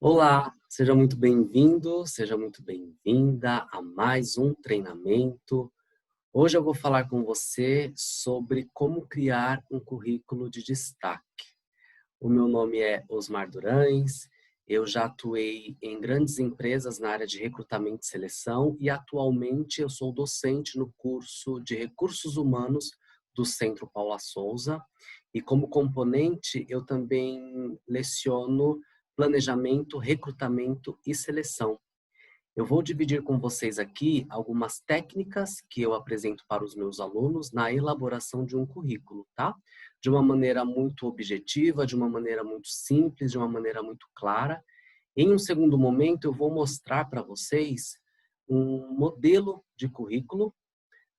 Olá, seja muito bem-vindo, seja muito bem-vinda a mais um treinamento. Hoje eu vou falar com você sobre como criar um currículo de destaque. O meu nome é Osmar Durães, eu já atuei em grandes empresas na área de recrutamento e seleção e atualmente eu sou docente no curso de Recursos Humanos do Centro Paula Souza e como componente eu também leciono planejamento, recrutamento e seleção. Eu vou dividir com vocês aqui algumas técnicas que eu apresento para os meus alunos na elaboração de um currículo, tá? De uma maneira muito objetiva, de uma maneira muito simples, de uma maneira muito clara. Em um segundo momento, eu vou mostrar para vocês um modelo de currículo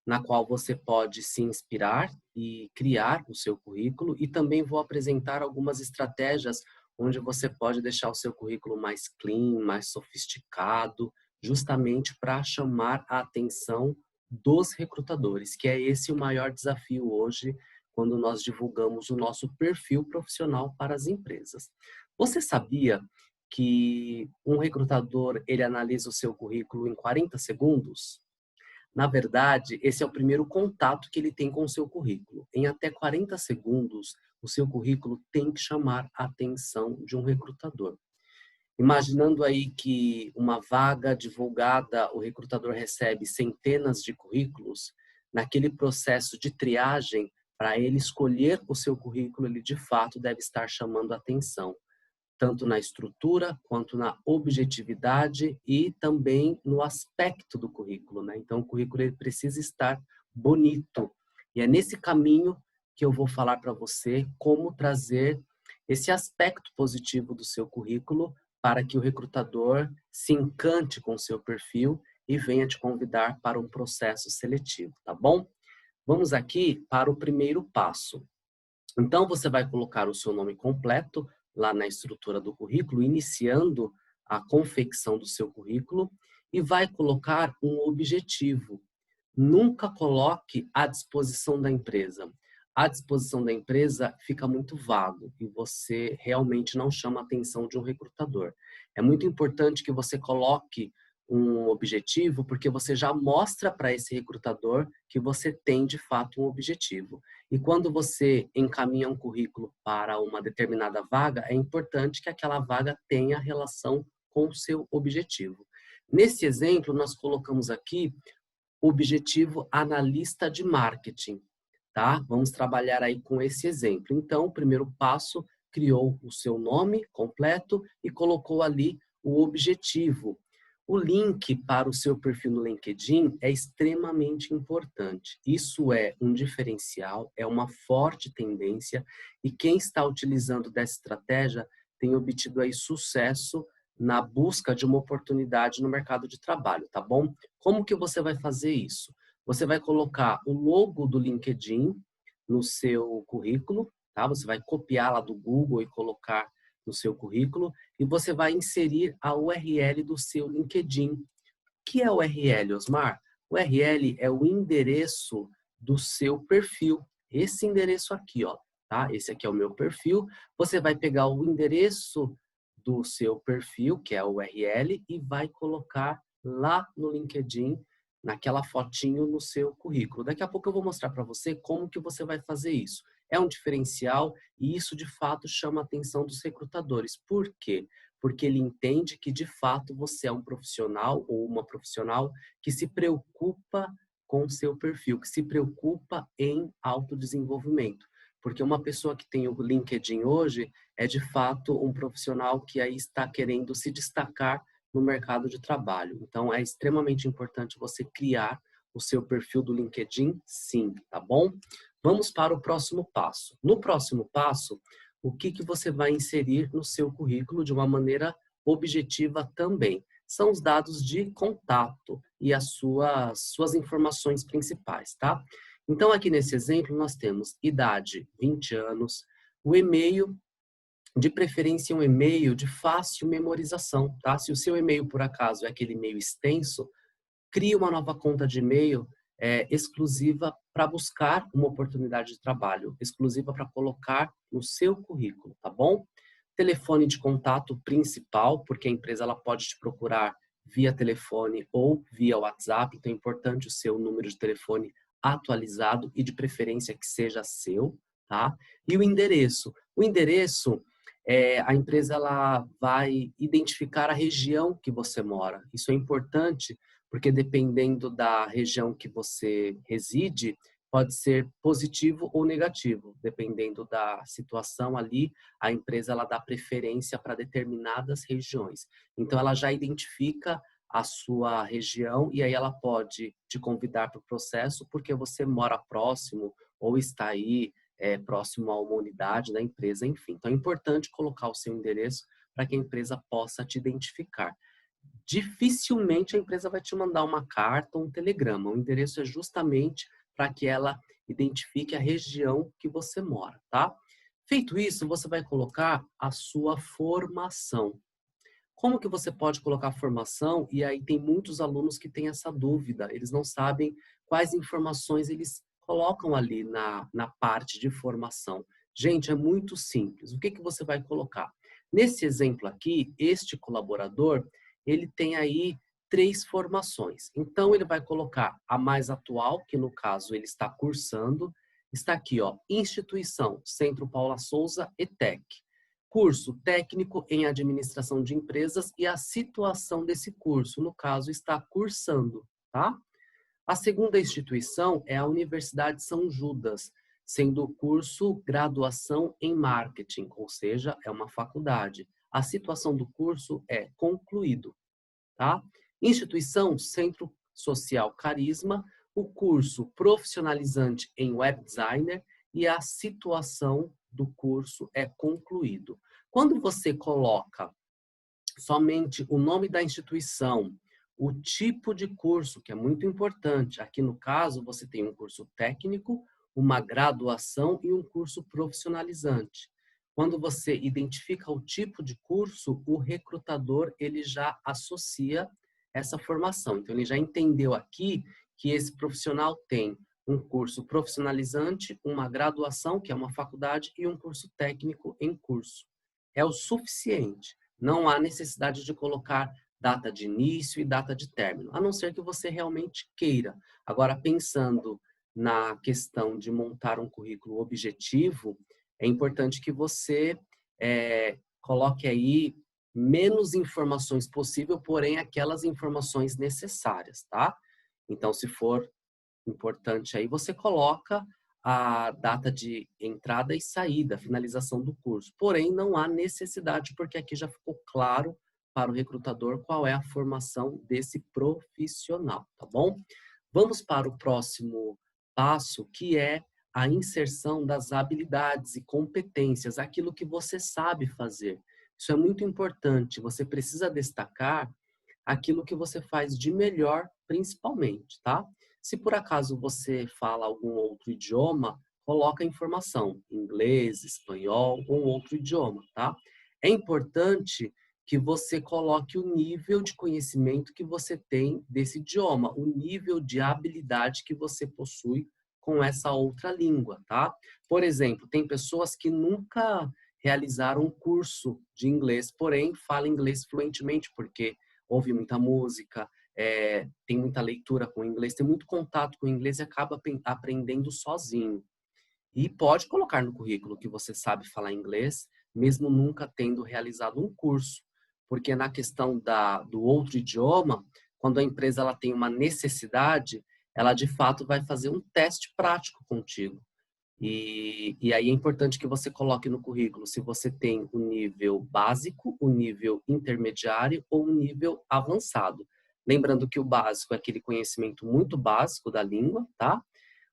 na qual você pode se inspirar e criar o seu currículo, e também vou apresentar algumas estratégias onde você pode deixar o seu currículo mais clean, mais sofisticado, justamente para chamar a atenção dos recrutadores, que é esse o maior desafio hoje quando nós divulgamos o nosso perfil profissional para as empresas. Você sabia que um recrutador, ele analisa o seu currículo em 40 segundos? Na verdade, esse é o primeiro contato que ele tem com o seu currículo. Em até 40 segundos, o seu currículo tem que chamar a atenção de um recrutador. Imaginando aí que uma vaga divulgada, o recrutador recebe centenas de currículos, naquele processo de triagem, para ele escolher o seu currículo, ele de fato deve estar chamando a atenção tanto na estrutura quanto na objetividade e também no aspecto do currículo, né? Então, o currículo ele precisa estar bonito. E é nesse caminho que eu vou falar para você como trazer esse aspecto positivo do seu currículo para que o recrutador se encante com o seu perfil e venha te convidar para um processo seletivo, tá bom? Vamos aqui para o primeiro passo. Então, você vai colocar o seu nome completo lá na estrutura do currículo, iniciando a confecção do seu currículo e vai colocar um objetivo. Nunca coloque à disposição da empresa. À disposição da empresa fica muito vago e você realmente não chama a atenção de um recrutador. É muito importante que você coloque um objetivo, porque você já mostra para esse recrutador que você tem de fato um objetivo. E quando você encaminha um currículo para uma determinada vaga, é importante que aquela vaga tenha relação com o seu objetivo. Nesse exemplo, nós colocamos aqui o objetivo analista de marketing, tá? Vamos trabalhar aí com esse exemplo. Então, o primeiro passo, criou o seu nome completo e colocou ali o objetivo. O link para o seu perfil no LinkedIn é extremamente importante. Isso é um diferencial, é uma forte tendência e quem está utilizando dessa estratégia tem obtido aí sucesso na busca de uma oportunidade no mercado de trabalho, tá bom? Como que você vai fazer isso? Você vai colocar o logo do LinkedIn no seu currículo, tá? Você vai copiar lá do Google e colocar no seu currículo e você vai inserir a URL do seu LinkedIn. O que é o URL, Osmar? O URL é o endereço do seu perfil. Esse endereço aqui, ó, tá? Esse aqui é o meu perfil. Você vai pegar o endereço do seu perfil, que é o URL, e vai colocar lá no LinkedIn, naquela fotinho no seu currículo. Daqui a pouco eu vou mostrar para você como que você vai fazer isso. É um diferencial e isso de fato chama a atenção dos recrutadores. Por quê? Porque ele entende que de fato você é um profissional ou uma profissional que se preocupa com o seu perfil, que se preocupa em autodesenvolvimento. Porque uma pessoa que tem o LinkedIn hoje é de fato um profissional que aí está querendo se destacar no mercado de trabalho. Então, é extremamente importante você criar o seu perfil do LinkedIn, sim, tá bom? Vamos para o próximo passo. No próximo passo, o que você vai inserir no seu currículo de uma maneira objetiva também? São os dados de contato e as suas informações principais, tá? Então, aqui nesse exemplo, nós temos idade, 20 anos, o e-mail, de preferência um e-mail de fácil memorização, tá? Se o seu e-mail, por acaso, é aquele e-mail extenso, crie uma nova conta de e-mail exclusiva para buscar uma oportunidade de trabalho, exclusiva para colocar no seu currículo, tá bom? telefone de contato principal, porque a empresa ela pode te procurar via telefone ou via WhatsApp, então é importante o seu número de telefone atualizado e de preferência que seja seu, tá? E o endereço. O endereço, a empresa ela vai identificar a região que você mora. Isso é importante porque dependendo da região que você reside, pode ser positivo ou negativo, dependendo da situação ali, a empresa ela dá preferência para determinadas regiões. Então ela já identifica a sua região e aí ela pode te convidar para o processo porque você mora próximo ou está aí próximo a uma unidade da empresa, enfim. Então é importante colocar o seu endereço para que a empresa possa te identificar. Dificilmente a empresa vai te mandar uma carta ou um telegrama. O endereço é justamente para que ela identifique a região que você mora, tá? Feito isso, você vai colocar a sua formação. Como que você pode colocar formação? E aí tem muitos alunos que têm essa dúvida. Eles não sabem quais informações eles colocam ali na parte de formação. Gente, é muito simples. O que que você vai colocar? Nesse exemplo aqui, este colaborador, ele tem aí 3 formações. Então, ele vai colocar a mais atual, que no caso ele está cursando. Está aqui, ó, Instituição Centro Paula Souza, ETEC. Curso técnico em administração de empresas e a situação desse curso, no caso, está cursando, tá? A segunda instituição é a Universidade São Judas, sendo o curso graduação em marketing, ou seja, é uma faculdade. A situação do curso é concluído, tá? Instituição Centro Social Carisma, o curso profissionalizante em web designer e a situação do curso é concluído. Quando você coloca somente o nome da instituição, o tipo de curso, que é muito importante, aqui no caso você tem um curso técnico, uma graduação e um curso profissionalizante. Quando você identifica o tipo de curso, o recrutador ele já associa essa formação. Então ele já entendeu aqui que esse profissional tem um curso profissionalizante, uma graduação, que é uma faculdade, e um curso técnico em curso. É o suficiente. Não há necessidade de colocar data de início e data de término, a não ser que você realmente queira. Agora, pensando na questão de montar um currículo objetivo, é importante que você coloque aí menos informações possível, porém aquelas informações necessárias, tá? Então, se for importante aí, você coloca a data de entrada e saída, finalização do curso. Porém, não há necessidade, porque aqui já ficou claro para o recrutador qual é a formação desse profissional, tá bom? Vamos para o próximo passo, que é a inserção das habilidades e competências, aquilo que você sabe fazer. Isso é muito importante, você precisa destacar aquilo que você faz de melhor, principalmente, tá? Se por acaso você fala algum outro idioma, coloca a informação, inglês, espanhol ou outro idioma, tá? É importante que você coloque o nível de conhecimento que você tem desse idioma, o nível de habilidade que você possui com essa outra língua, tá? Por exemplo, tem pessoas que nunca realizaram um curso de inglês, porém falam inglês fluentemente, porque ouve muita música, tem muita leitura com inglês, tem muito contato com inglês e acaba aprendendo sozinho. E pode colocar no currículo que você sabe falar inglês, mesmo nunca tendo realizado um curso. Porque na questão do outro idioma, quando a empresa ela tem uma necessidade, ela de fato vai fazer um teste prático contigo. E aí é importante que você coloque no currículo se você tem o nível básico, o nível intermediário ou o nível avançado. Lembrando que o básico é aquele conhecimento muito básico da língua, tá?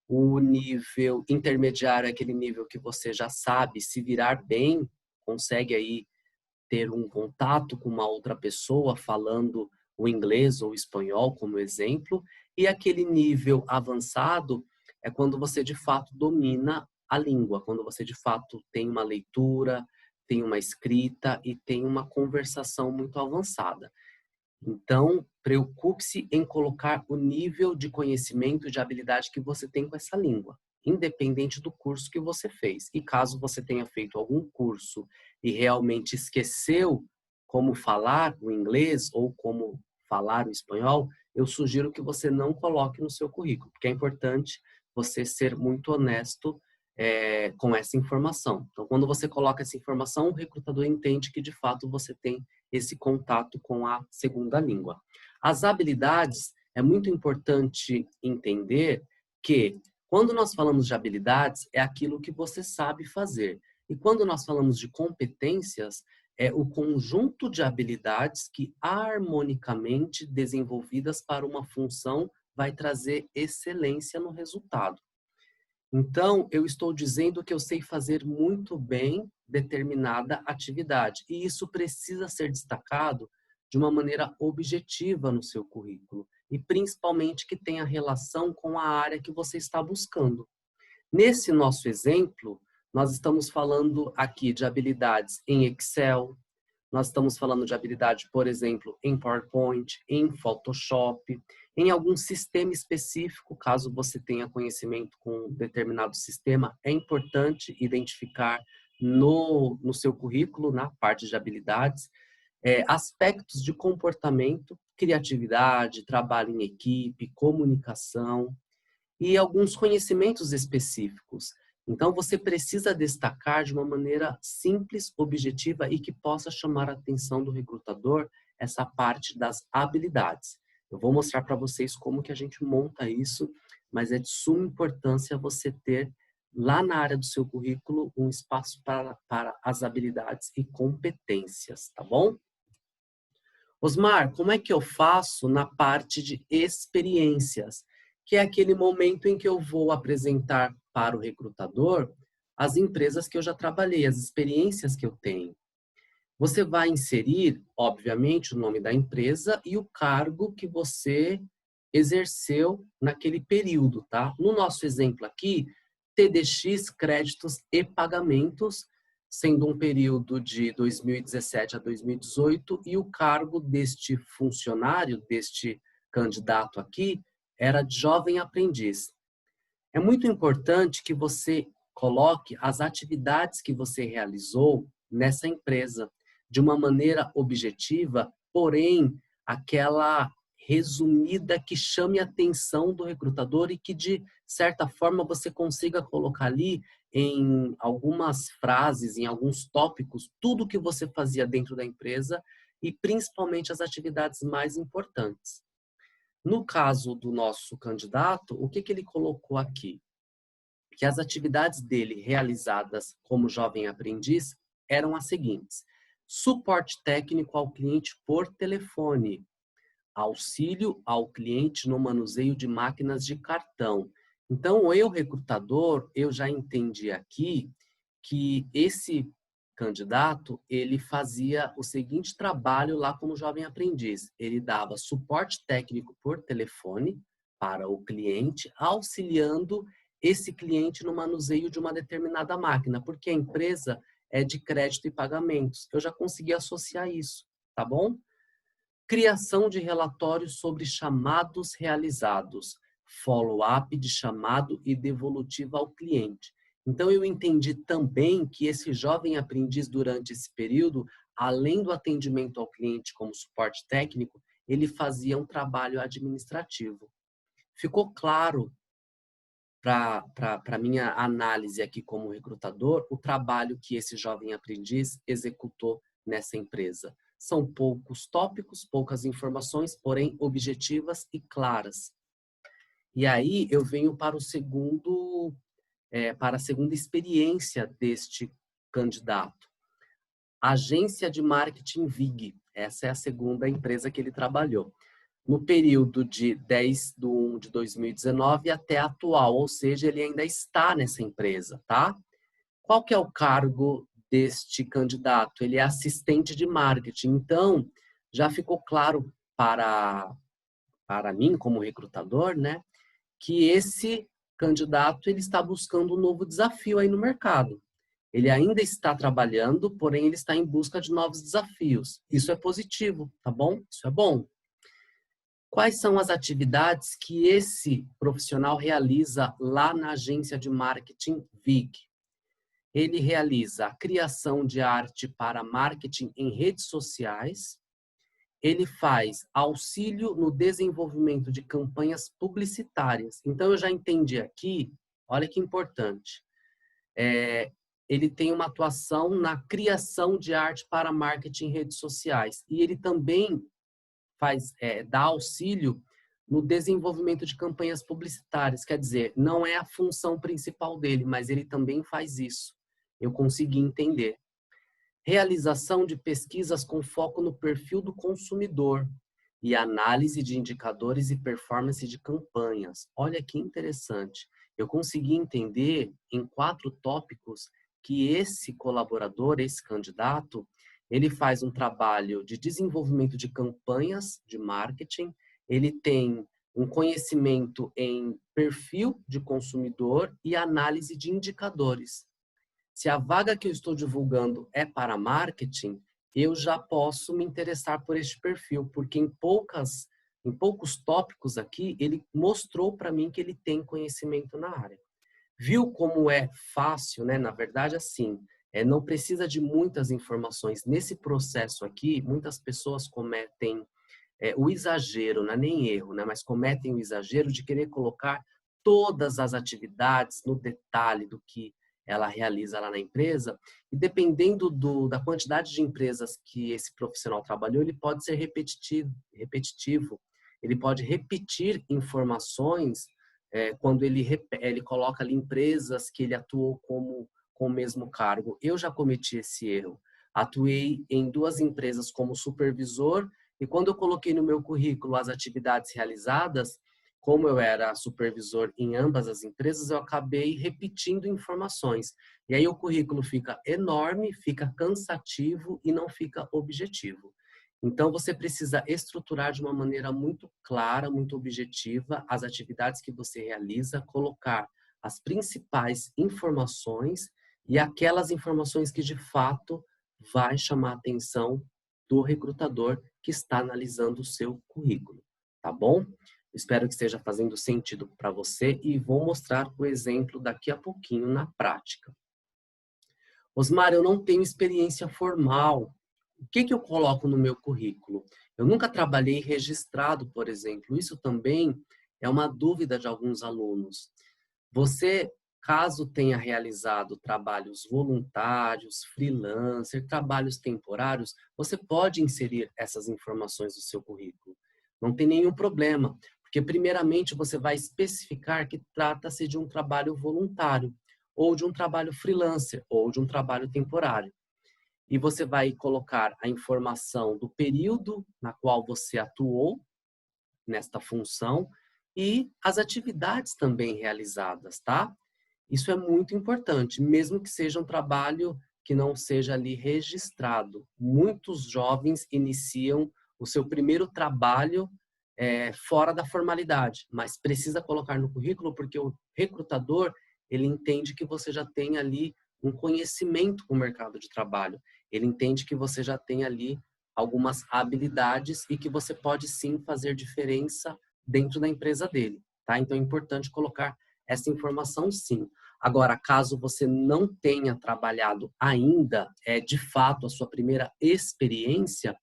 O nível intermediário é aquele nível que você já sabe se virar bem, consegue aí ter um contato com uma outra pessoa falando o inglês ou o espanhol, como exemplo. E aquele nível avançado é quando você de fato domina a língua, quando você de fato tem uma leitura, tem uma escrita e tem uma conversação muito avançada. Então, preocupe-se em colocar o nível de conhecimento e de habilidade que você tem com essa língua, independente do curso que você fez. E caso você tenha feito algum curso e realmente esqueceu como falar o inglês ou como falar o espanhol, eu sugiro que você não coloque no seu currículo, porque é importante você ser muito honesto com essa informação. Então, quando você coloca essa informação, o recrutador entende que, de fato, você tem esse contato com a segunda língua. As habilidades, é muito importante entender que, quando nós falamos de habilidades, é aquilo que você sabe fazer. E quando nós falamos de competências, é o conjunto de habilidades que, harmonicamente desenvolvidas para uma função, vai trazer excelência no resultado. Então, eu estou dizendo que eu sei fazer muito bem determinada atividade. E isso precisa ser destacado de uma maneira objetiva no seu currículo. E principalmente que tenha relação com a área que você está buscando. Nesse nosso exemplo, nós estamos falando aqui de habilidades em Excel, nós estamos falando de habilidade, por exemplo, em PowerPoint, em Photoshop, em algum sistema específico, caso você tenha conhecimento com um determinado sistema, é importante identificar no seu currículo, na parte de habilidades, aspectos de comportamento, criatividade, trabalho em equipe, comunicação e alguns conhecimentos específicos. Então, você precisa destacar de uma maneira simples, objetiva e que possa chamar a atenção do recrutador essa parte das habilidades. Eu vou mostrar para vocês como que a gente monta isso, mas é de suma importância você ter lá na área do seu currículo um espaço para as habilidades e competências, tá bom? Osmar, como é que eu faço na parte de experiências? Que é aquele momento em que eu vou apresentar para o recrutador as empresas que eu já trabalhei, as experiências que eu tenho. Você vai inserir, obviamente, o nome da empresa e o cargo que você exerceu naquele período, tá? No nosso exemplo aqui, TDX, créditos e pagamentos, sendo um período de 2017 a 2018, e o cargo deste funcionário, deste candidato aqui, era jovem aprendiz. É muito importante que você coloque as atividades que você realizou nessa empresa de uma maneira objetiva, porém aquela resumida que chame a atenção do recrutador e que de certa forma você consiga colocar ali em algumas frases, em alguns tópicos, tudo que você fazia dentro da empresa e principalmente as atividades mais importantes. No caso do nosso candidato, o que ele colocou aqui? Que as atividades dele realizadas como jovem aprendiz eram as seguintes: suporte técnico ao cliente por telefone, auxílio ao cliente no manuseio de máquinas de cartão. Então, eu, recrutador, eu já entendi aqui que esse candidato, ele fazia o seguinte trabalho lá como jovem aprendiz. Ele dava suporte técnico por telefone para o cliente, auxiliando esse cliente no manuseio de uma determinada máquina, porque a empresa é de crédito e pagamentos. Eu já consegui associar isso, tá bom? Criação de relatórios sobre chamados realizados, follow-up de chamado e devolutiva ao cliente. Então, eu entendi também que esse jovem aprendiz, durante esse período, além do atendimento ao cliente como suporte técnico, ele fazia um trabalho administrativo. Ficou claro para a minha análise aqui como recrutador o trabalho que esse jovem aprendiz executou nessa empresa. São poucos tópicos, poucas informações, porém objetivas e claras. E aí eu venho para para a segunda experiência deste candidato. Agência de Marketing VIG. Essa é a segunda empresa que ele trabalhou. No período de 10/1 de 2019 até atual, ou seja, ele ainda está nessa empresa, tá? Qual que é o cargo deste candidato? Ele é assistente de marketing. Então, já ficou claro para mim, como recrutador, né, que esse candidato ele está buscando um novo desafio aí no mercado. Ele ainda está trabalhando, porém ele está em busca de novos desafios. Isso é positivo, tá bom? Isso é bom. Quais são as atividades que esse profissional realiza lá na agência de marketing VIG? Ele realiza a criação de arte para marketing em redes sociais, ele faz auxílio no desenvolvimento de campanhas publicitárias. Então, eu já entendi aqui, olha que importante, ele tem uma atuação na criação de arte para marketing em redes sociais. E ele também dá auxílio no desenvolvimento de campanhas publicitárias. Quer dizer, não é a função principal dele, mas ele também faz isso. Eu consegui entender. Realização de pesquisas com foco no perfil do consumidor e análise de indicadores e performance de campanhas. Olha que interessante. Eu consegui entender em 4 tópicos que esse colaborador, esse candidato, ele faz um trabalho de desenvolvimento de campanhas de marketing, ele tem um conhecimento em perfil de consumidor e análise de indicadores. Se a vaga que eu estou divulgando é para marketing, eu já posso me interessar por este perfil, porque em poucos tópicos aqui, ele mostrou para mim que ele tem conhecimento na área. Viu como é fácil, né? Na verdade, assim, não precisa de muitas informações. Nesse processo aqui, muitas pessoas cometem o exagero, não é nem erro, né? Mas cometem o exagero de querer colocar todas as atividades no detalhe do que ela realiza lá na empresa, e dependendo da quantidade de empresas que esse profissional trabalhou, ele pode ser repetitivo, ele pode repetir informações quando ele coloca ali empresas que ele atuou com o mesmo cargo. Eu já cometi esse erro. Atuei em 2 empresas como supervisor, e quando eu coloquei no meu currículo as atividades realizadas, como eu era supervisor em ambas as empresas, eu acabei repetindo informações. E aí o currículo fica enorme, fica cansativo e não fica objetivo. Então, você precisa estruturar de uma maneira muito clara, muito objetiva, as atividades que você realiza, colocar as principais informações e aquelas informações que, de fato, vai chamar a atenção do recrutador que está analisando o seu currículo. Tá bom? Espero que esteja fazendo sentido para você e vou mostrar o exemplo daqui a pouquinho na prática. Osmar, eu não tenho experiência formal. O que eu coloco no meu currículo? Eu nunca trabalhei registrado, por exemplo. Isso também é uma dúvida de alguns alunos. Você, caso tenha realizado trabalhos voluntários, freelancer, trabalhos temporários, você pode inserir essas informações no seu currículo. Não tem nenhum problema. Porque, primeiramente, você vai especificar que trata-se de um trabalho voluntário, ou de um trabalho freelancer, ou de um trabalho temporário. E você vai colocar a informação do período na qual você atuou nesta função e as atividades também realizadas, tá? Isso é muito importante, mesmo que seja um trabalho que não seja ali registrado. Muitos jovens iniciam o seu primeiro trabalho fora da formalidade, mas precisa colocar no currículo porque o recrutador, ele entende que você já tem ali um conhecimento com o mercado de trabalho. Ele entende que você já tem ali algumas habilidades e que você pode sim fazer diferença dentro da empresa dele, tá? Então é importante colocar essa informação sim. Agora, caso você não tenha trabalhado ainda, de fato a sua primeira experiência,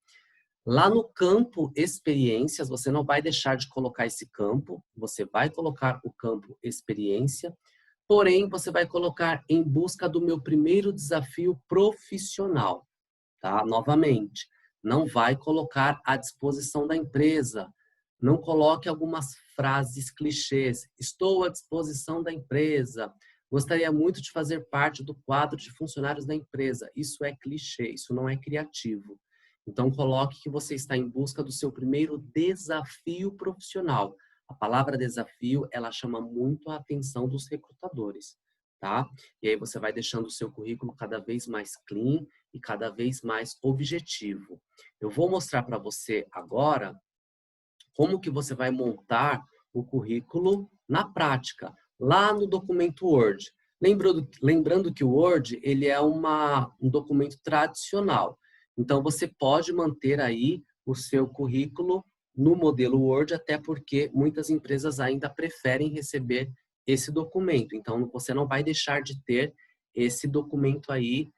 lá no campo experiências, você não vai deixar de colocar esse campo, você vai colocar o campo experiência, porém você vai colocar em busca do meu primeiro desafio profissional, tá? Novamente, não vai colocar à disposição da empresa, não coloque algumas frases clichês, estou à disposição da empresa, gostaria muito de fazer parte do quadro de funcionários da empresa. Isso é clichê, isso não é criativo. Então, coloque que você está em busca do seu primeiro desafio profissional. A palavra desafio, ela chama muito a atenção dos recrutadores, tá? E aí você vai deixando o seu currículo cada vez mais clean e cada vez mais objetivo. Eu vou mostrar para você agora como que você vai montar o currículo na prática, lá no documento Word. Lembrando que o Word, ele é um documento tradicional. Então, você pode manter aí o seu currículo no modelo Word, até porque muitas empresas ainda preferem receber esse documento. Então, você não vai deixar de ter esse documento aí,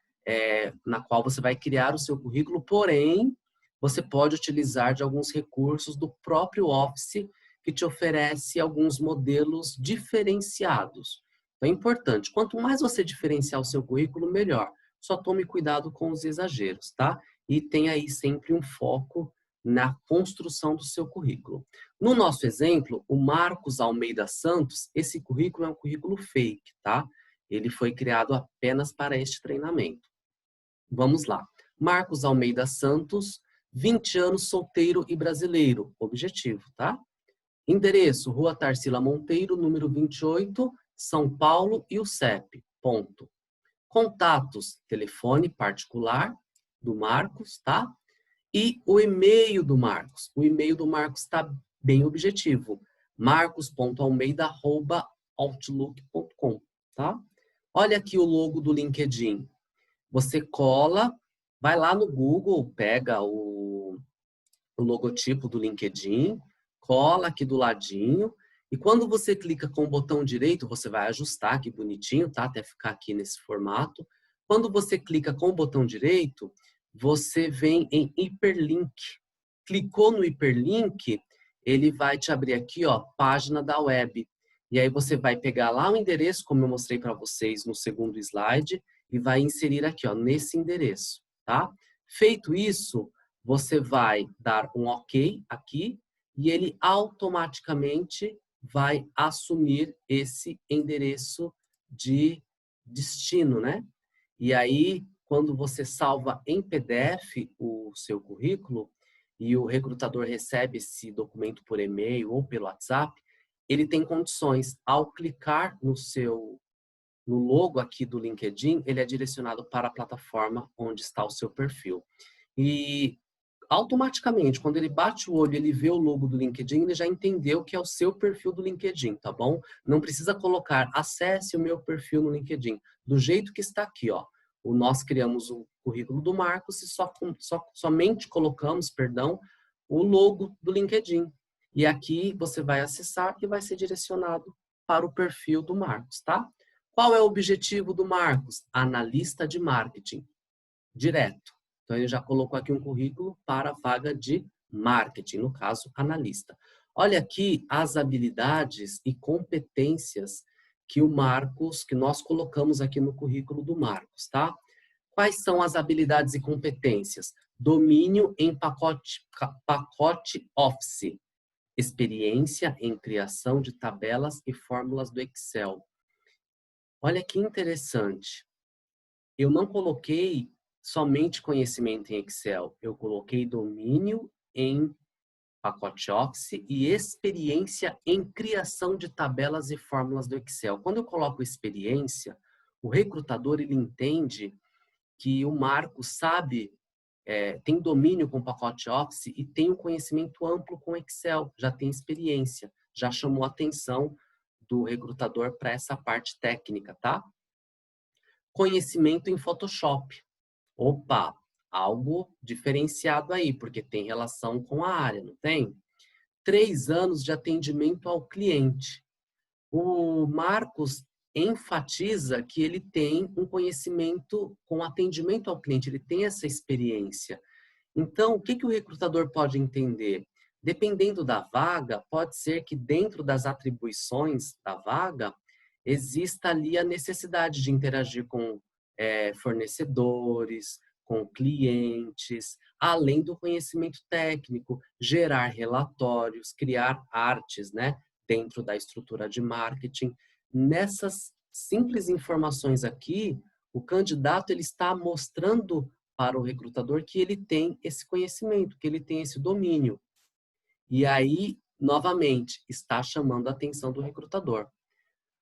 na qual você vai criar o seu currículo, porém, você pode utilizar de alguns recursos do próprio Office, que te oferece alguns modelos diferenciados. Então, é importante, quanto mais você diferenciar o seu currículo, melhor. Só tome cuidado com os exageros, tá? E tenha aí sempre um foco na construção do seu currículo. No nosso exemplo, o Marcos Almeida Santos, esse currículo é um currículo fake, tá? Ele foi criado apenas para este treinamento. Vamos lá. Marcos Almeida Santos, 20 anos, solteiro e brasileiro. Objetivo, tá? Endereço, Rua Tarsila Monteiro, número 28, São Paulo, e o CEP. Ponto. Contatos, telefone particular do Marcos, tá? E o e-mail do Marcos. O e-mail do Marcos está bem objetivo. marcos.almeida@outlook.com, tá? Olha aqui o logo do LinkedIn. Você cola, vai lá no Google, pega o logotipo do LinkedIn, cola aqui do ladinho, e quando você clica com o botão direito, você vai ajustar aqui bonitinho, tá? Até ficar aqui nesse formato. Quando você clica com o botão direito, você vem em hiperlink. Clicou no hiperlink, ele vai te abrir aqui, ó, página da web. E aí você vai pegar lá o endereço, como eu mostrei para vocês no segundo slide, e vai inserir aqui, ó, nesse endereço, tá? Feito isso, você vai dar um OK aqui e ele automaticamente vai assumir esse endereço de destino, né? E aí, quando você salva em PDF o seu currículo e o recrutador recebe esse documento por e-mail ou pelo WhatsApp, ele tem condições. Ao clicar no logo aqui do LinkedIn, ele é direcionado para a plataforma onde está o seu perfil. E automaticamente, quando ele bate o olho, ele vê o logo do LinkedIn, ele já entendeu que é o seu perfil do LinkedIn, tá bom? Não precisa colocar, acesse o meu perfil no LinkedIn. Do jeito que está aqui, ó. Nós criamos o currículo do Marcos e somente colocamos, perdão, o logo do LinkedIn. E aqui você vai acessar e vai ser direcionado para o perfil do Marcos, tá? Qual é o objetivo do Marcos? Analista de marketing. Direto. Então, ele já colocou aqui um currículo para a vaga de marketing, no caso, analista. Olha aqui as habilidades e competências que que nós colocamos aqui no currículo do Marcos, tá? Quais são as habilidades e competências? Domínio em pacote Office. Experiência em criação de tabelas e fórmulas do Excel. Olha que interessante. Eu não coloquei somente conhecimento em Excel. Eu coloquei domínio em pacote Office e experiência em criação de tabelas e fórmulas do Excel. Quando eu coloco experiência, o recrutador ele entende que o Marco sabe, tem domínio com pacote Office e tem um conhecimento amplo com Excel, já tem experiência, já chamou a atenção do recrutador para essa parte técnica, tá? Conhecimento em Photoshop. Opa, algo diferenciado aí, porque tem relação com a área, não tem? 3 anos de atendimento ao cliente. O Marcos enfatiza que ele tem um conhecimento com atendimento ao cliente, ele tem essa experiência. Então, o que o recrutador pode entender? Dependendo da vaga, pode ser que dentro das atribuições da vaga, exista ali a necessidade de interagir com fornecedores, com clientes, além do conhecimento técnico, gerar relatórios, criar artes, né, dentro da estrutura de marketing. Nessas simples informações aqui, o candidato ele está mostrando para o recrutador que ele tem esse conhecimento, que ele tem esse domínio. E aí, novamente, está chamando a atenção do recrutador.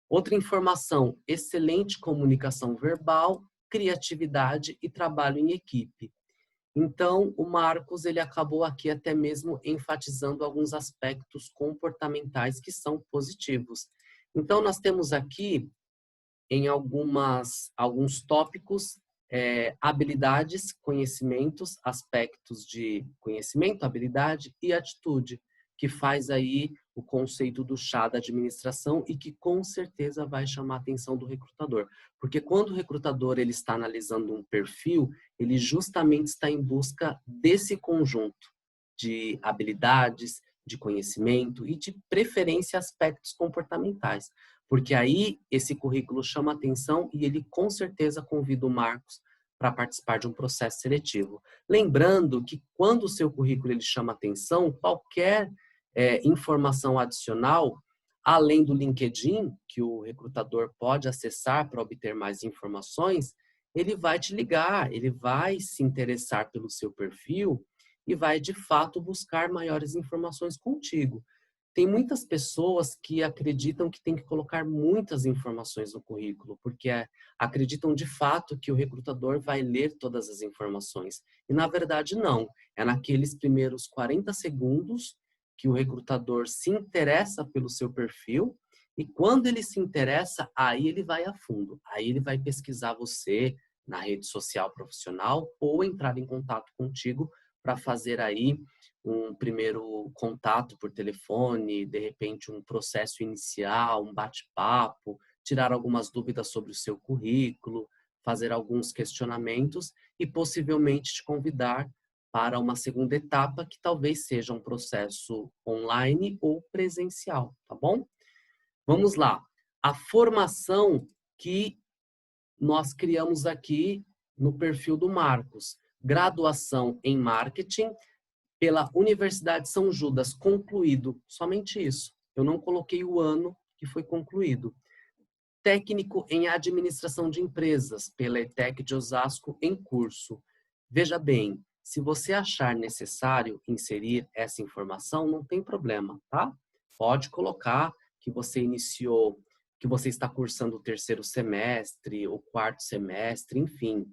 Outra informação, excelente comunicação verbal, criatividade e trabalho em equipe. Então, o Marcos, ele acabou aqui até mesmo enfatizando alguns aspectos comportamentais que são positivos. Então, nós temos aqui, em alguns tópicos, habilidades, conhecimentos, aspectos de conhecimento, habilidade e atitude. que faz aí o conceito do chá da administração e que com certeza vai chamar a atenção do recrutador. Porque quando o recrutador ele está analisando um perfil, ele justamente está em busca desse conjunto de habilidades, de conhecimento e de preferência aspectos comportamentais. Porque aí esse currículo chama atenção e ele com certeza convida o Marcos para participar de um processo seletivo. Lembrando que quando o seu currículo ele chama atenção, qualquer informação adicional, além do LinkedIn, que o recrutador pode acessar para obter mais informações, ele vai te ligar, ele vai se interessar pelo seu perfil e vai, de fato, buscar maiores informações contigo. Tem muitas pessoas que acreditam que tem que colocar muitas informações no currículo, porque acreditam de fato que o recrutador vai ler todas as informações. E na verdade não. É naqueles primeiros 40 segundos que o recrutador se interessa pelo seu perfil e quando ele se interessa, aí ele vai a fundo. Aí ele vai pesquisar você na rede social profissional ou entrar em contato contigo para fazer aí um primeiro contato por telefone, de repente um processo inicial, um bate-papo, tirar algumas dúvidas sobre o seu currículo, fazer alguns questionamentos e possivelmente te convidar para uma segunda etapa que talvez seja um processo online ou presencial, tá bom? Vamos lá. A formação que nós criamos aqui no perfil do Marcos. Graduação em Marketing pela Universidade São Judas, concluído. Somente isso. Eu não coloquei o ano que foi concluído. Técnico em Administração de Empresas, pela ETEC de Osasco, em curso. Veja bem, se você achar necessário inserir essa informação, não tem problema, tá? Pode colocar que você iniciou, que você está cursando o terceiro semestre, o quarto semestre, enfim.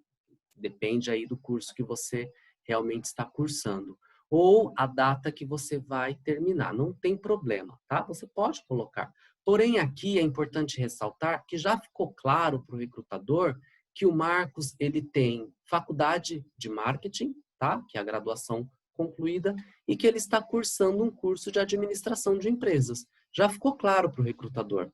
Depende aí do curso que você realmente está cursando. Ou a data que você vai terminar. Não tem problema, tá? Você pode colocar. Porém, aqui é importante ressaltar que já ficou claro para o recrutador que o Marcos ele tem faculdade de marketing, tá? Que é a graduação concluída, e que ele está cursando um curso de administração de empresas. Já ficou claro para o recrutador.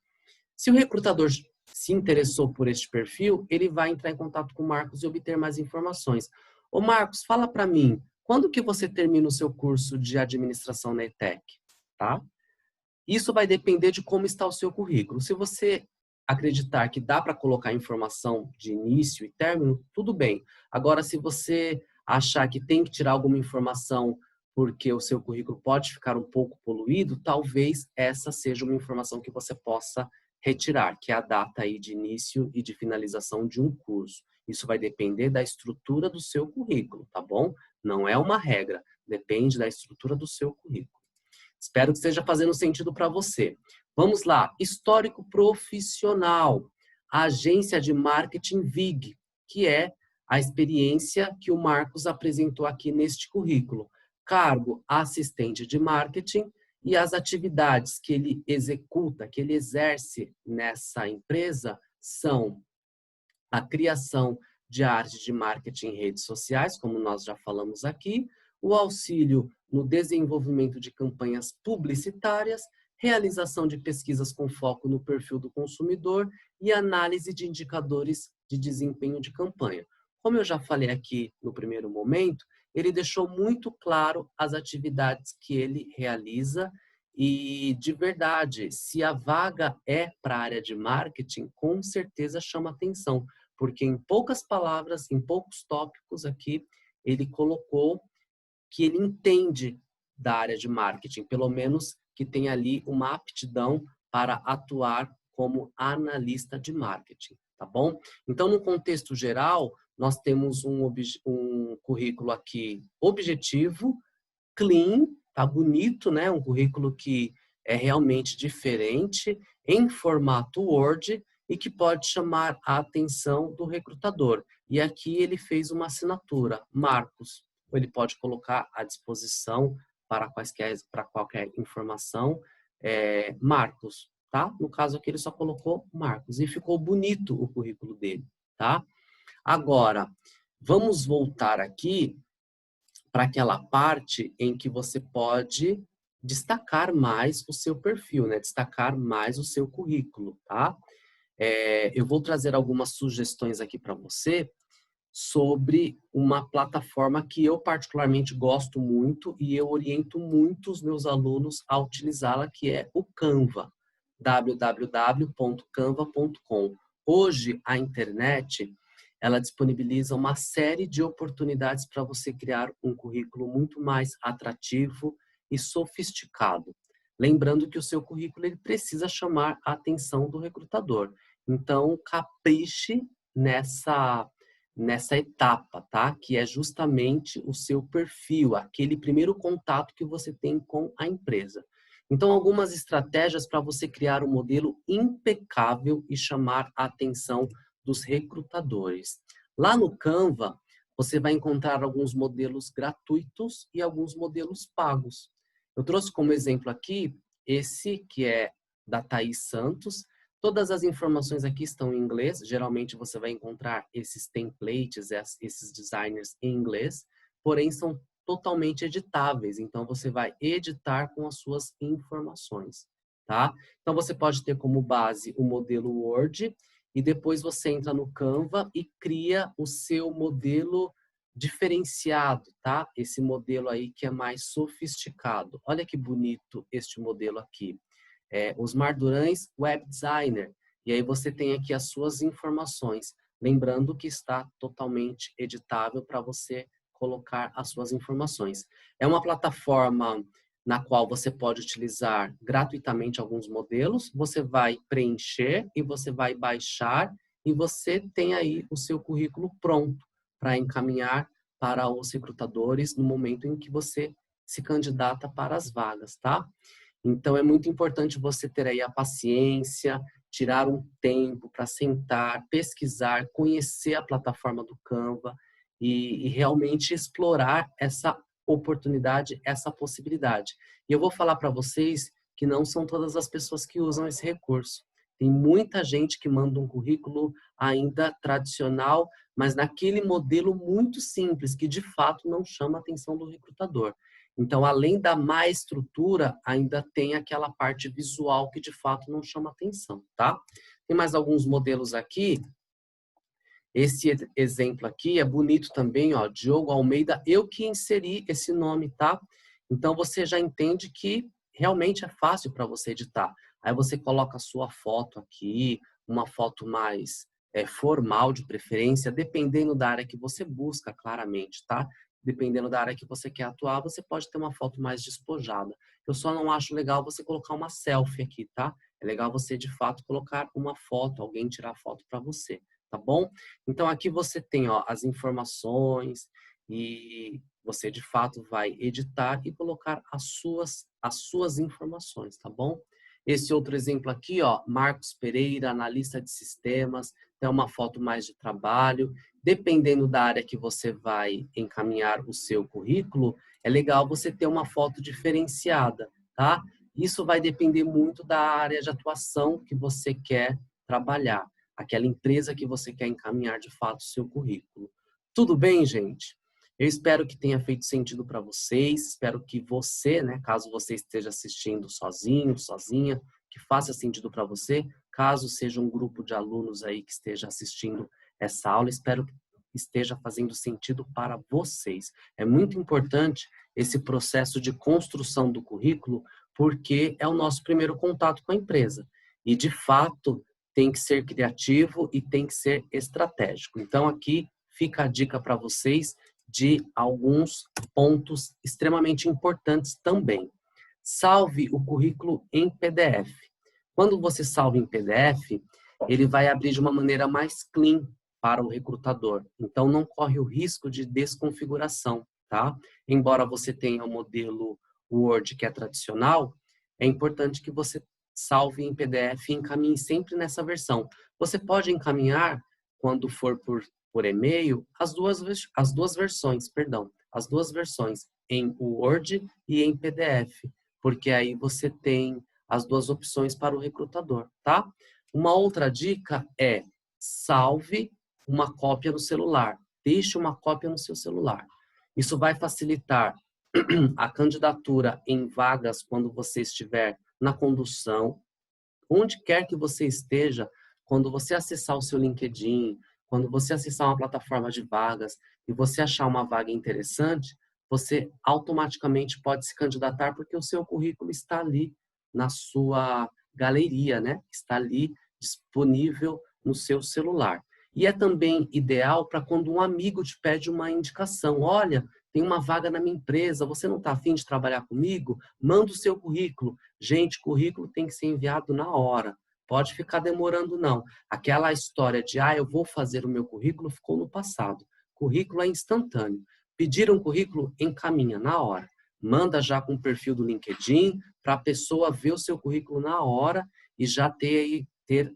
Se o recrutador se interessou por este perfil, ele vai entrar em contato com o Marcos e obter mais informações. Ô Marcos, fala para mim, quando que você termina o seu curso de administração na ETEC? Tá? Isso vai depender de como está o seu currículo. Se você acreditar que dá para colocar informação de início e término, tudo bem. Agora, se você achar que tem que tirar alguma informação porque o seu currículo pode ficar um pouco poluído, talvez essa seja uma informação que você possa retirar, que é a data aí de início e de finalização de um curso. Isso vai depender da estrutura do seu currículo, tá bom? Não é uma regra, depende da estrutura do seu currículo. Espero que esteja fazendo sentido para você. Vamos lá. Histórico profissional. A agência de marketing VIG, que é a experiência que o Marcos apresentou aqui neste currículo. Cargo assistente de marketing e as atividades que ele executa, que ele exerce nessa empresa são a criação de arte de marketing em redes sociais, como nós já falamos aqui, o auxílio no desenvolvimento de campanhas publicitárias, realização de pesquisas com foco no perfil do consumidor e análise de indicadores de desempenho de campanha. Como eu já falei aqui no primeiro momento, ele deixou muito claro as atividades que ele realiza e, de verdade, se a vaga é para a área de marketing, com certeza chama atenção, porque em poucas palavras, em poucos tópicos aqui, ele colocou que ele entende da área de marketing, pelo menos que tem ali uma aptidão para atuar como analista de marketing, tá bom? Então, no contexto geral, nós temos um currículo aqui objetivo, clean, tá bonito, né? Um currículo que é realmente diferente, em formato Word e que pode chamar a atenção do recrutador. E aqui ele fez uma assinatura, Marcos. Ele pode colocar à disposição para qualquer informação, Marcos, tá? No caso aqui ele só colocou Marcos e ficou bonito o currículo dele, tá? Agora, vamos voltar aqui para aquela parte em que você pode destacar mais o seu perfil, né? Destacar mais o seu currículo, tá? Eu vou trazer algumas sugestões aqui para você sobre uma plataforma que eu particularmente gosto muito e eu oriento muito os meus alunos a utilizá-la, que é o Canva, www.canva.com. Hoje, a internet, ela disponibiliza uma série de oportunidades para você criar um currículo muito mais atrativo e sofisticado. Lembrando que o seu currículo ele precisa chamar a atenção do recrutador. Então, capriche nessa etapa, tá? Que é justamente o seu perfil, aquele primeiro contato que você tem com a empresa. Então, algumas estratégias para você criar um modelo impecável e chamar a atenção dos recrutadores. Lá no Canva, você vai encontrar alguns modelos gratuitos e alguns modelos pagos. Eu trouxe como exemplo aqui esse que é da Thaís Santos. Todas as informações aqui estão em inglês. Geralmente você vai encontrar esses templates, esses designers em inglês, porém são totalmente editáveis. Então você vai editar com as suas informações, tá? Então você pode ter como base o modelo Word e depois você entra no Canva e cria o seu modelo diferenciado, tá? Esse modelo aí que é mais sofisticado. Olha que bonito este modelo aqui. Osmar Durães, Web Designer. E aí você tem aqui as suas informações. Lembrando que está totalmente editável para você colocar as suas informações. É uma plataforma na qual você pode utilizar gratuitamente alguns modelos, você vai preencher e você vai baixar e você tem aí o seu currículo pronto para encaminhar para os recrutadores no momento em que você se candidata para as vagas, tá? Então, é muito importante você ter aí a paciência, tirar um tempo para sentar, pesquisar, conhecer a plataforma do Canva e realmente explorar essa oportunidade, essa possibilidade. E eu vou falar para vocês que não são todas as pessoas que usam esse recurso. Tem muita gente que manda um currículo ainda tradicional, mas naquele modelo muito simples, que de fato não chama a atenção do recrutador. Então, além da má estrutura, ainda tem aquela parte visual que de fato não chama atenção, tá? Tem mais alguns modelos aqui. Esse exemplo aqui é bonito também, ó, Diogo Almeida, eu que inseri esse nome, tá? Então, você já entende que realmente é fácil para você editar. Aí você coloca a sua foto aqui, uma foto mais formal de preferência, dependendo da área que você busca, claramente, tá? Dependendo da área que você quer atuar, você pode ter uma foto mais despojada. Eu só não acho legal você colocar uma selfie aqui, tá? É legal você, de fato, colocar uma foto, alguém tirar foto para você, tá bom? Então, aqui você tem ó, as informações e você, de fato, vai editar e colocar as suas informações, tá bom? Esse outro exemplo aqui, ó, Marcos Pereira, analista de sistemas, tem uma foto mais de trabalho. Dependendo da área que você vai encaminhar o seu currículo, é legal você ter uma foto diferenciada, tá? Isso vai depender muito da área de atuação que você quer trabalhar, aquela empresa que você quer encaminhar de fato o seu currículo. Tudo bem, gente? Eu espero que tenha feito sentido para vocês, espero que você, né, caso você esteja assistindo sozinho, sozinha, que faça sentido para você, caso seja um grupo de alunos aí que esteja assistindo essa aula, espero que esteja fazendo sentido para vocês. É muito importante esse processo de construção do currículo, porque é o nosso primeiro contato com a empresa. E, de fato, tem que ser criativo e tem que ser estratégico. Então, aqui fica a dica para vocês de alguns pontos extremamente importantes também. Salve o currículo em PDF. Quando você salva em PDF, ele vai abrir de uma maneira mais clean para o recrutador. Então, não corre o risco de desconfiguração, tá? Embora você tenha o modelo Word que é tradicional, é importante que você salve em PDF e encaminhe sempre nessa versão. Você pode encaminhar, quando for por e-mail, as duas versões, perdão, as duas versões, em Word e em PDF, porque aí você tem as duas opções para o recrutador, tá? Uma outra dica é salve uma cópia no celular. Deixe uma cópia no seu celular. Isso vai facilitar a candidatura em vagas quando você estiver na condução, onde quer que você esteja, quando você acessar o seu LinkedIn, quando você acessar uma plataforma de vagas e você achar uma vaga interessante, você automaticamente pode se candidatar porque o seu currículo está ali na sua galeria, né? Está ali disponível no seu celular. E é também ideal para quando um amigo te pede uma indicação. Olha, tem uma vaga na minha empresa, você não está afim de trabalhar comigo? Manda o seu currículo. Gente, currículo tem que ser enviado na hora. Pode ficar demorando, não. Aquela história de, eu vou fazer o meu currículo, ficou no passado. Currículo é instantâneo. Pedir um currículo, encaminha na hora. Manda já com o perfil do LinkedIn, para a pessoa ver o seu currículo na hora e já ter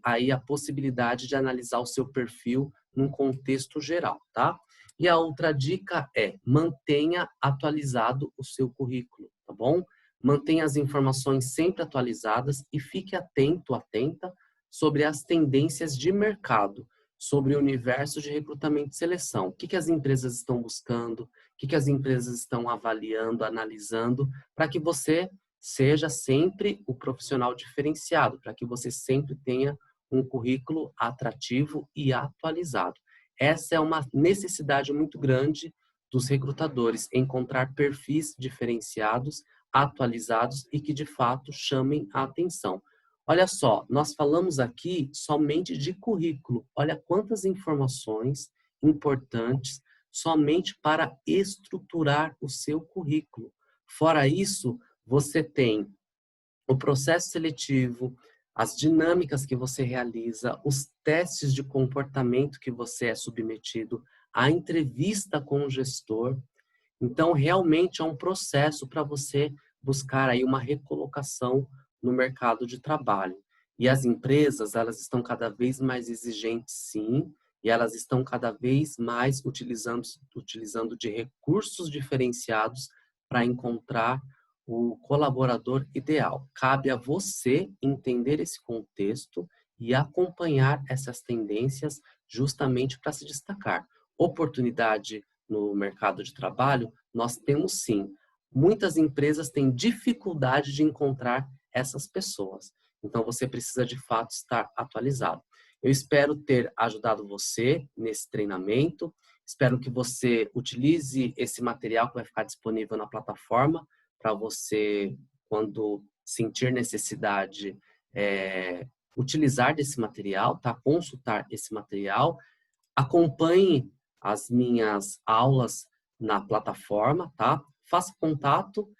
aí a possibilidade de analisar o seu perfil num contexto geral, tá? E a outra dica é, mantenha atualizado o seu currículo, tá bom? Mantenha as informações sempre atualizadas e fique atento, atenta sobre as tendências de mercado, sobre o universo de recrutamento e seleção. O que as empresas estão buscando, o que as empresas estão avaliando, analisando, para que você seja sempre o profissional diferenciado, para que você sempre tenha um currículo atrativo e atualizado. Essa é uma necessidade muito grande dos recrutadores, encontrar perfis diferenciados, atualizados e que de fato chamem a atenção. Olha só, nós falamos aqui somente de currículo. Olha quantas informações importantes somente para estruturar o seu currículo. Fora isso, você tem o processo seletivo, as dinâmicas que você realiza, os testes de comportamento que você é submetido, a entrevista com o gestor. Então, realmente é um processo para você buscar aí uma recolocação no mercado de trabalho. E as empresas, elas estão cada vez mais exigentes, sim, e elas estão cada vez mais utilizando de recursos diferenciados para encontrar o colaborador ideal. Cabe a você entender esse contexto e acompanhar essas tendências justamente para se destacar. Oportunidade no mercado de trabalho, nós temos sim. Muitas empresas têm dificuldade de encontrar essas pessoas. Então, você precisa de fato estar atualizado. Eu espero ter ajudado você nesse treinamento. Espero que você utilize esse material que vai ficar disponível na plataforma para você, quando sentir necessidade, utilizar desse material, tá? Consultar esse material. Acompanhe as minhas aulas na plataforma, tá? Faça contato,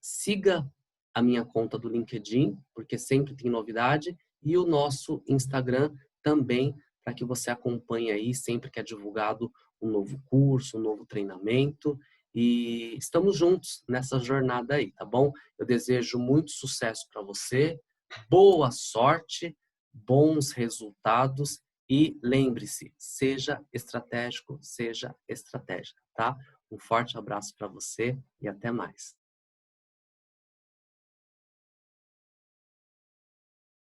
siga a minha conta do LinkedIn, porque sempre tem novidade, e o nosso Instagram também, para que você acompanhe aí sempre que é divulgado um novo curso, um novo treinamento. E estamos juntos nessa jornada aí, tá bom? Eu desejo muito sucesso para você, boa sorte, bons resultados e lembre-se, seja estratégico, seja estratégica, tá? Um forte abraço para você e até mais.